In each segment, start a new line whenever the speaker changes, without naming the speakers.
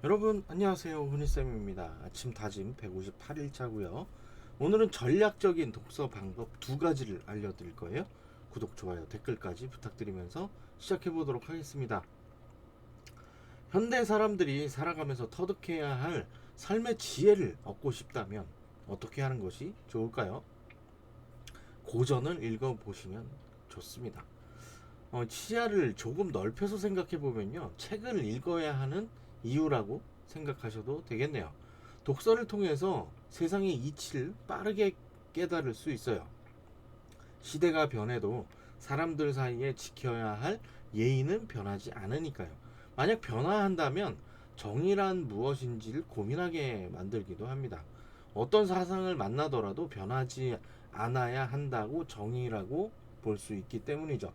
여러분 안녕하세요, 훈이쌤입니다. 아침 다짐 158일차고요. 오늘은 전략적인 독서 방법 두 가지를 알려드릴 거예요. 구독, 좋아요, 댓글까지 부탁드리면서 시작해 보도록 하겠습니다. 현대 사람들이 살아가면서 터득해야 할 삶의 지혜를 얻고 싶다면 어떻게 하는 것이 좋을까요? 고전을 읽어보시면 좋습니다. 시야를 조금 넓혀서 생각해 보면요, 책을 읽어야 하는 이유라고 생각하셔도 되겠네요. 독서를 통해서 세상의 이치를 빠르게 깨달을 수 있어요. 시대가 변해도 사람들 사이에 지켜야 할 예의는 변하지 않으니까요. 만약 변화한다면 정의란 무엇인지를 고민하게 만들기도 합니다. 어떤 사상을 만나더라도 변하지 않아야 한다고 정의라고 볼 수 있기 때문이죠.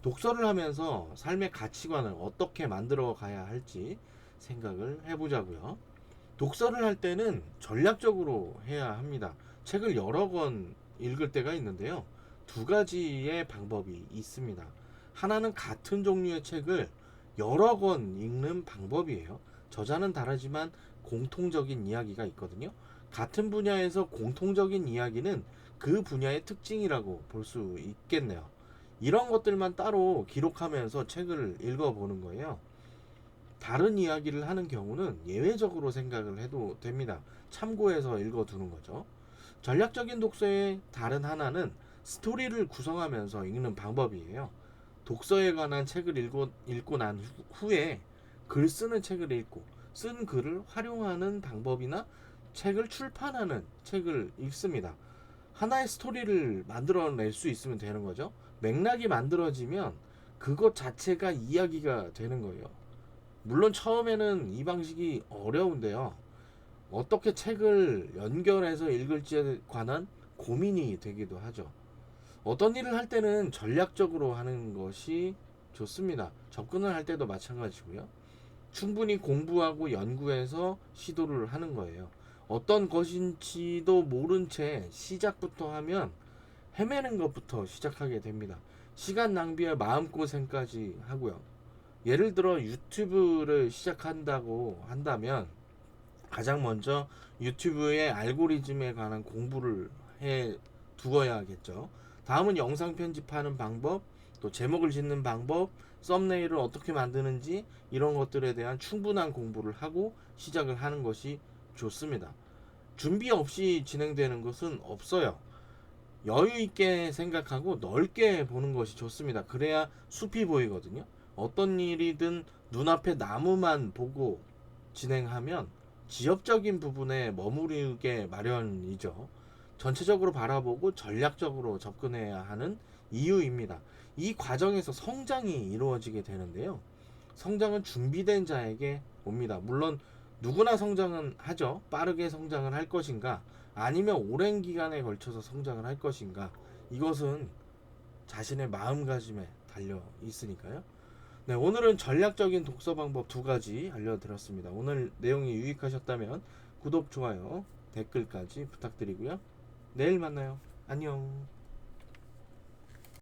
독서를 하면서 삶의 가치관을 어떻게 만들어 가야 할지 생각을 해보자고요. 독서를 할 때는 전략적으로 해야 합니다. 책을 여러 권 읽을 때가 있는데요. 두 가지의 방법이 있습니다. 하나는 같은 종류의 책을 여러 권 읽는 방법이에요. 저자는 다르지만 공통적인 이야기가 있거든요. 같은 분야에서 공통적인 이야기는 그 분야의 특징이라고 볼 수 있겠네요. 이런 것들만 따로 기록하면서 책을 읽어보는 거예요. 다른 이야기를 하는 경우는 예외적으로 생각을 해도 됩니다. 참고해서 읽어두는 거죠. 전략적인 독서의 다른 하나는 스토리를 구성하면서 읽는 방법이에요. 독서에 관한 책을 읽고 난 후에 글 쓰는 책을 읽고 쓴 글을 활용하는 방법이나 책을 출판하는 책을 읽습니다. 하나의 스토리를 만들어낼 수 있으면 되는 거죠. 맥락이 만들어지면 그것 자체가 이야기가 되는 거예요. 물론 처음에는 이 방식이 어려운데요. 어떻게 책을 연결해서 읽을지에 관한 고민이 되기도 하죠. 어떤 일을 할 때는 전략적으로 하는 것이 좋습니다. 접근을 할 때도 마찬가지고요. 충분히 공부하고 연구해서 시도를 하는 거예요. 어떤 것인지도 모른 채 시작부터 하면 헤매는 것부터 시작하게 됩니다. 시간 낭비에 마음고생까지 하고요. 예를 들어 유튜브를 시작한다고 한다면 가장 먼저 유튜브의 알고리즘에 관한 공부를 해 두어야겠죠. 다음은 영상 편집하는 방법, 또 제목을 짓는 방법, 썸네일을 어떻게 만드는지 이런 것들에 대한 충분한 공부를 하고 시작을 하는 것이 좋습니다. 준비 없이 진행되는 것은 없어요. 여유 있게 생각하고 넓게 보는 것이 좋습니다. 그래야 숲이 보이거든요. 어떤 일이든 눈앞에 나무만 보고 진행하면 지엽적인 부분에 머무르게 마련이죠. 전체적으로 바라보고 전략적으로 접근해야 하는 이유입니다. 이 과정에서 성장이 이루어지게 되는데요. 성장은 준비된 자에게 옵니다. 물론 누구나 성장은 하죠. 빠르게 성장을 할 것인가, 아니면 오랜 기간에 걸쳐서 성장을 할 것인가, 이것은 자신의 마음가짐에 달려 있으니까요. 네, 오늘은 전략적인 독서 방법 두 가지 알려드렸습니다. 오늘 내용이 유익하셨다면 구독, 좋아요, 댓글까지 부탁드리고요. 내일 만나요. 안녕.